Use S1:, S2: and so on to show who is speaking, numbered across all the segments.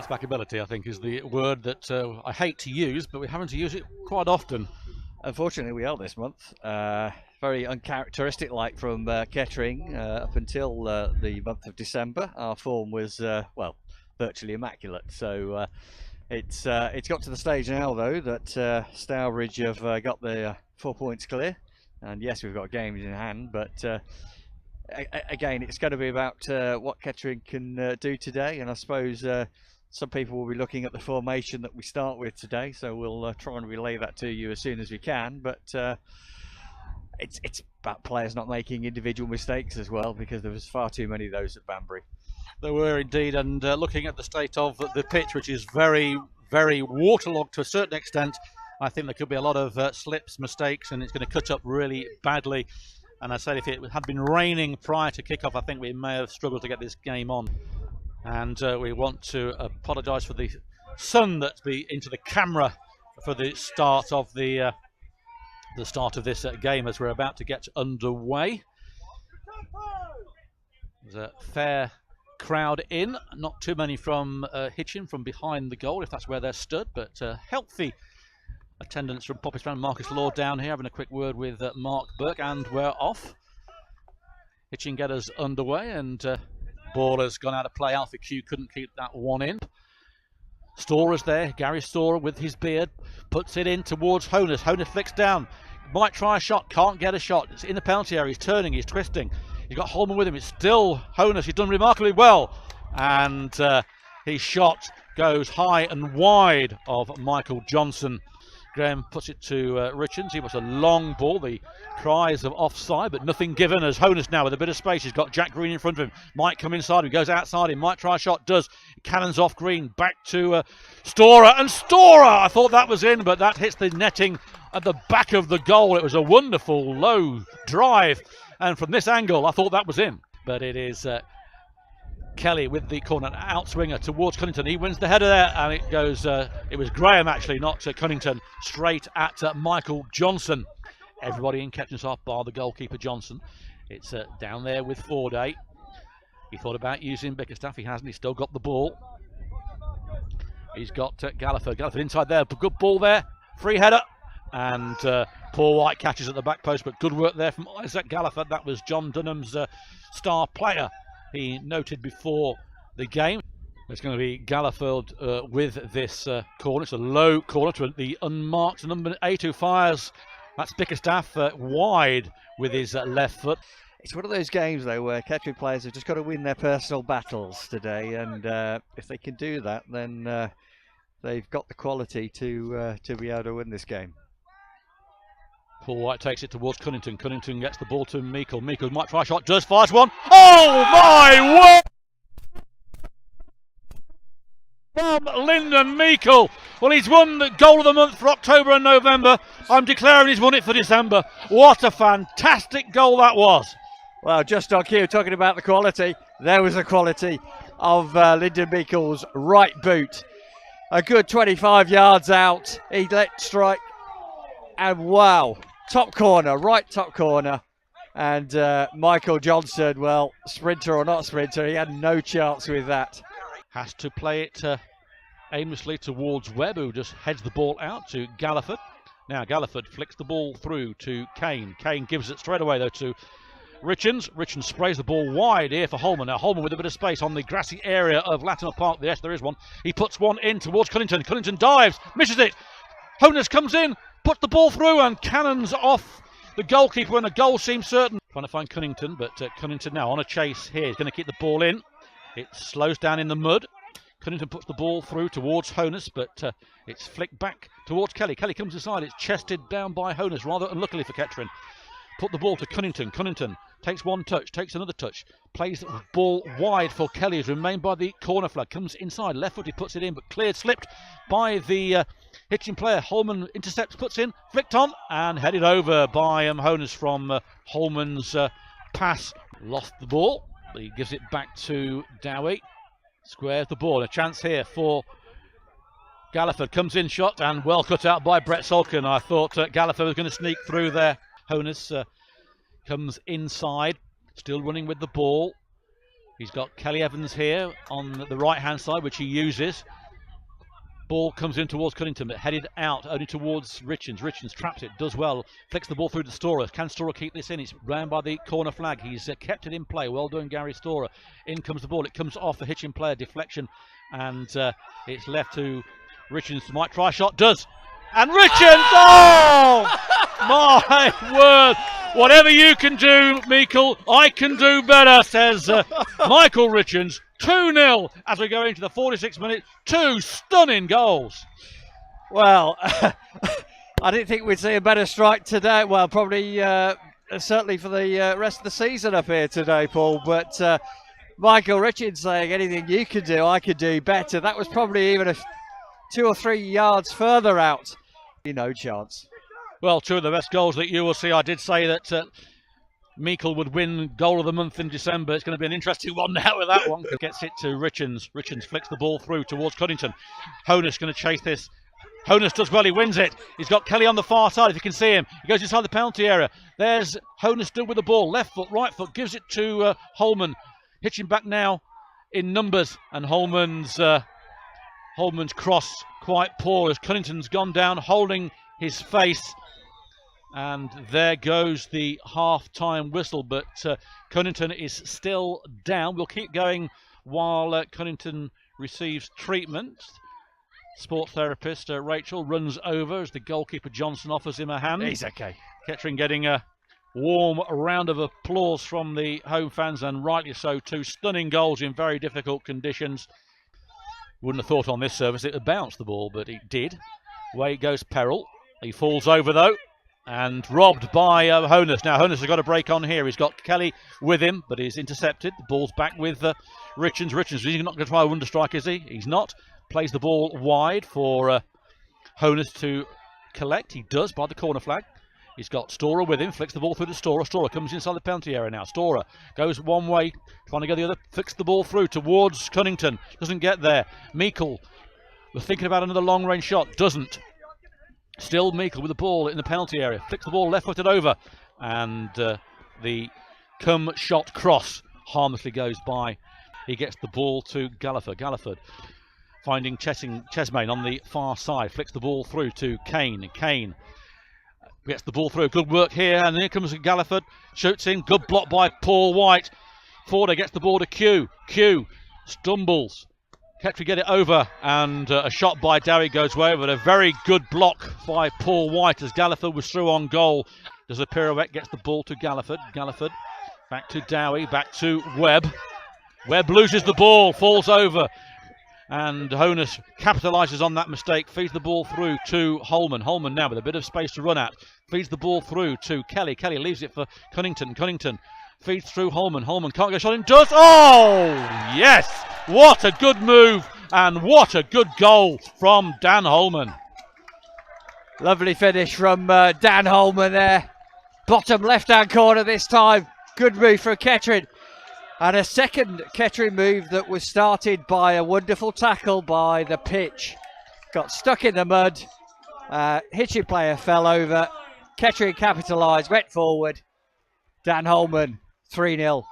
S1: bounce-back ability, I think, is the word that I hate to use, but we're having to use it quite often.
S2: Unfortunately, we are this month. Very uncharacteristic, like from Kettering up until the month of December. Our form was, well, virtually immaculate. So it's got to the stage now, though, that Stourbridge have got the 4 points clear. And yes, we've got games in hand, but again, it's going to be about what Kettering can do today. And I suppose some people will be looking at the formation that we start with today, so we'll try and relay that to you as soon as we can. But it's about players not making individual mistakes as well, because there was far too many of those at Banbury.
S1: There were indeed, and looking at the state of the pitch, which is very, very waterlogged to a certain extent, I think there could be a lot of slips, mistakes, and it's going to cut up really badly. And I said if it had been raining prior to kick-off, I think we may have struggled to get this game on. And we want to apologise for the sun that's been into the camera for the start of this game as we're about to get underway. There's a fair crowd in, not too many from Hitchin from behind the goal, if that's where they're stood, but healthy attendance from Poppy's fan Marcus Law down here, having a quick word with Mark Burke, and we're off. Hitchin get us underway, and ball has gone out of play. Alfie Q couldn't keep that one in. Storer's there, Gary Storer with his beard, puts it in towards Honus. Honus flicks down, might try a shot, can't get a shot. It's in the penalty area, he's turning, he's twisting. He's got Holman with him, it's still Honus, he's done remarkably well. And his shot goes high and wide of Meikle Johnson. Graham puts it to Richens. He was a long ball. The cries of offside, but nothing given as Honus now with a bit of space. He's got Jack Green in front of him. Might come inside him. Goes outside him. Might try a shot. Does. Cannons off Green. Back to Storer. And Storer! I thought that was in, but that hits the netting at the back of the goal. It was a wonderful low drive. And from this angle, I thought that was in. But it is Kelly with the corner outswinger towards Cunnington. He wins the header there, and it goes. It was Graham actually, not Cunnington, straight at Meikle Johnson. Everybody in Kettering off, bar the goalkeeper Johnson. It's down there with Forday. He thought about using Bickerstaff. He hasn't. He's still got the ball. He's got Galliford. Galliford inside there. Good ball there. Free header. And Paul White catches at the back post, but good work there from Isaac Galliford. That was John Dunham's star player. He noted before the game. It's going to be Galliford with this corner. It's a low corner to the unmarked number 8 who fires. That's Bickerstaff wide with his left foot.
S2: It's one of those games, though, where Kettering players have just got to win their personal battles today, and if they can do that, then they've got the quality to be able to win this game.
S1: Paul White takes it towards Cunnington. Cunnington gets the ball to Meikle. Meikle might try a shot, does, fires one. Oh my word! From Lindon, Meikle. Well, he's won the goal of the month for October and November. I'm declaring he's won it for December. What a fantastic goal that was.
S2: Well, just on cue, talking about the quality, there was the quality of Lindon Meikle's right boot. A good 25 yards out. He let strike. And wow, top corner, right top corner. And Meikle Johnson, well, sprinter or not sprinter, he had no chance with that.
S1: Has to play it aimlessly towards Webb, who just heads the ball out to Galliford. Now Galliford flicks the ball through to Kane. Kane gives it straight away, though, to Richens. Richens sprays the ball wide here for Holman. Now Holman with a bit of space on the grassy area of Latimer Park. Yes, there is one. He puts one in towards Cunnington. Cunnington dives, misses it. Honus comes in, puts the ball through, and cannons off the goalkeeper, and the goal seems certain. Trying to find Cunnington, but Cunnington now on a chase here. He's going to keep the ball in. It slows down in the mud. Cunnington puts the ball through towards Honus, but it's flicked back towards Kelly. Kelly comes inside. It's chested down by Honus, rather unluckily for Kettering. Put the ball to Cunnington. Cunnington takes one touch, takes another touch, plays the ball wide for Kelly, who's remained by the corner flag. Comes inside, left foot, he puts it in, but cleared, slipped by the Hitchin player. Holman intercepts, puts in, flicked on, and headed over by Honus from Holman's pass. Lost the ball. He gives it back to Dowie. Squares the ball. A chance here for Galliford. Comes in, shot, and well cut out by Brett Solkhon. I thought Galliford was going to sneak through there. Honus comes inside, still running with the ball. He's got Kelly Evans here on the right hand side, which he uses. Ball comes in towards Cunnington, but headed out only towards Richens. Richens traps it, does well, flicks the ball through to Storer. Can Storer keep this in? It's round by the corner flag. He's kept it in play. Well done, Gary Storer. In comes the ball. It comes off a Hitchin player, deflection, and it's left to Richens. Might try a shot, does. And Richens! Oh! My word! Whatever you can do, Meikle, I can do better, says Meikle Richens. 2-0 as we go into the 46th minute. 2 stunning goals.
S2: Well, I didn't think we'd see a better strike today. Well, probably certainly for the rest of the season up here today, Paul. But Meikle Richens saying anything you can do, I could do better. That was probably even 2 or 3 yards further out. No chance.
S1: Well, 2 of the best goals that you will see. I did say that Meikle would win goal of the month in December. It's going to be an interesting one now with that one. Gets it to Richens. Richens flicks the ball through towards Cunnington. Honus going to chase this. Honus does well, he wins it. He's got Kelly on the far side, if you can see him. He goes inside the penalty area. There's Honus still with the ball. Left foot, right foot, gives it to Holman. Hitching back now in numbers. And Holman's cross quite poor as Cunnington's gone down, holding his face. And there goes the half-time whistle, but Cunnington is still down. We'll keep going while Cunnington receives treatment. Sports therapist Rachel runs over as the goalkeeper Johnson offers him a hand.
S2: He's okay.
S1: Kettering getting a warm round of applause from the home fans, and rightly so. 2 stunning goals in very difficult conditions. Wouldn't have thought on this surface it would bounce the ball, but it did. Away goes Peril. He falls over though, and robbed by Honus. Now Honus has got a break on here. He's got Kelly with him, but he's intercepted. The ball's back with Richens. Richens, he's not going to try a wonder strike, is he? He's not. Plays the ball wide for Honus to collect. He does by the corner flag. He's got Storer with him, flicks the ball through to Storer. Storer comes inside the penalty area now. Storer goes one way, trying to go the other, flicks the ball through towards Cunnington. Doesn't get there. Meikle was thinking about another long-range shot. Doesn't. Still Meikle with the ball in the penalty area. Flicks the ball left-footed over. And the come shot cross harmlessly goes by. He gets the ball to Galliford. Galliford finding Chesmain on the far side. Flicks the ball through to Kane. Kane gets the ball through. Good work here. And here comes Galliford. Shoots in. Good block by Paul White. Forder gets the ball to Q. Q stumbles. Kettering get it over, and a shot by Dowie goes away, but a very good block by Paul White as Galliford was through on goal. Does a pirouette, gets the ball to Galliford. Galliford back to Dowie, back to Webb. Webb loses the ball, falls over, and Honus capitalises on that mistake, feeds the ball through to Holman. Holman now with a bit of space to run at, feeds the ball through to Kelly. Kelly leaves it for Cunnington. Cunnington feeds through Holman. Holman can't get a shot in. Does. Oh, yes! What a good move and what a good goal from Dan Holman.
S2: Lovely finish from Dan Holman there. Bottom left-hand corner this time. Good move from Kettering. And a second Kettering move that was started by a wonderful tackle by the pitch. Got stuck in the mud. Hitchin player fell over. Kettering capitalised, went forward. Dan Holman, 3-0.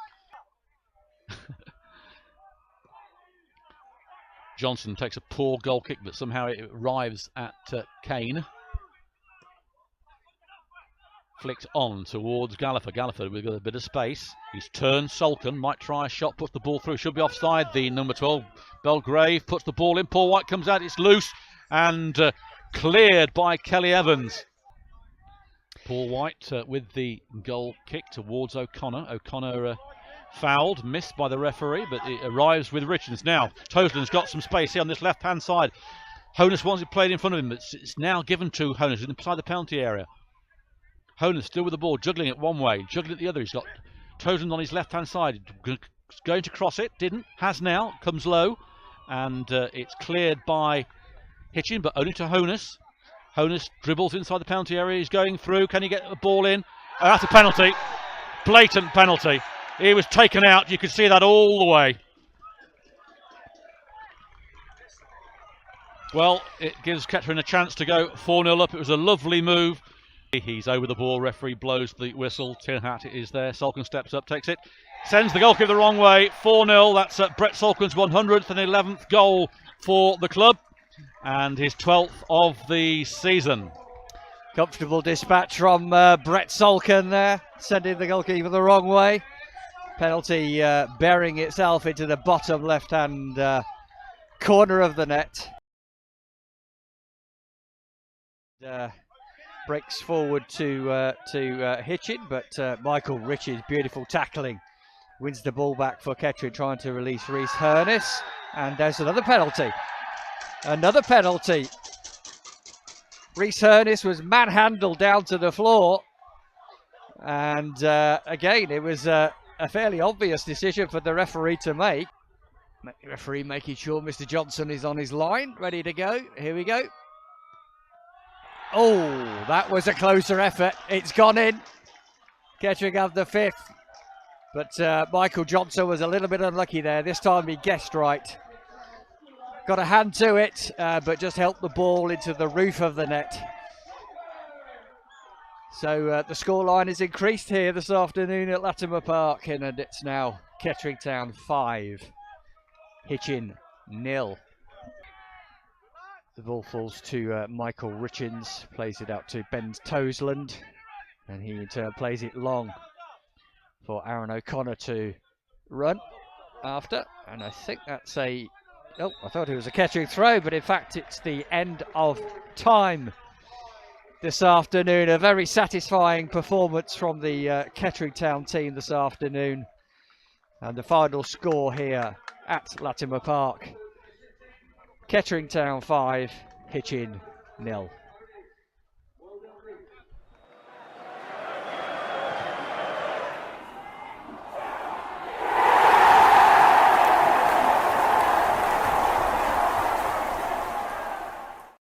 S1: Johnson takes a poor goal kick, but somehow it arrives at Kane. Flicked on towards Galliford. Galliford with a bit of space. He's turned. Solkhon might try a shot, puts the ball through. Should be offside. The number 12, Belgrave, puts the ball in. Paul White comes out. It's loose and cleared by Kelly Evans. Paul White with the goal kick towards O'Connor. O'Connor fouled, missed by the referee, but it arrives with Richens. Now, Toslin's got some space here on this left-hand side. Honus wants it played in front of him, but it's now given to Honus inside the penalty area. Honus still with the ball, juggling it one way, juggling it the other. He's got Toslin on his left-hand side, going to cross it, didn't, has now, comes low, and it's cleared by Hitchin, but only to Honus. Honus dribbles inside the penalty area, he's going through, can he get the ball in? Oh, that's a penalty, blatant penalty. He was taken out, you could see that all the way. Well, it gives Kettering a chance to go 4-0 up. It was a lovely move. He's over the ball, referee blows the whistle. Tin Hat is there, Solkhon steps up, takes it, sends the goalkeeper the wrong way. 4-0, that's Brett Solkhon's 111th goal for the club. and his 12th of the season.
S2: Comfortable dispatch from Brett Solkhon there, sending the goalkeeper the wrong way. Penalty burying itself into the bottom left-hand corner of the net. Breaks forward to Hitchin, but Meikle Richens, beautiful tackling, wins the ball back for Kettering, trying to release Richens, and there's another penalty. Another penalty. Richens was manhandled down to the floor, and again it was a fairly obvious decision for the referee to make. The referee making sure Mr. Johnson is on his line, ready to go. Here we go. Oh, that was a closer effort. It's gone in. Kettering have the 5th. But Michael Johnson was a little bit unlucky there. This time he guessed right. Got a hand to it, but just helped the ball into the roof of the net. So the scoreline is increased here this afternoon at Latimer Park, and it's now Kettering Town 5, Hitchin 0. The ball falls to Meikle Richens, plays it out to Ben Toseland, and he in turn plays it long for Aaron O'Connor to run after. And I think that's a... Oh, I thought it was a Kettering throw, but in fact it's the end of time this afternoon. A very satisfying performance from the Kettering Town team this afternoon. And the final score here at Latimer Park: Kettering Town 5, Hitchin 0.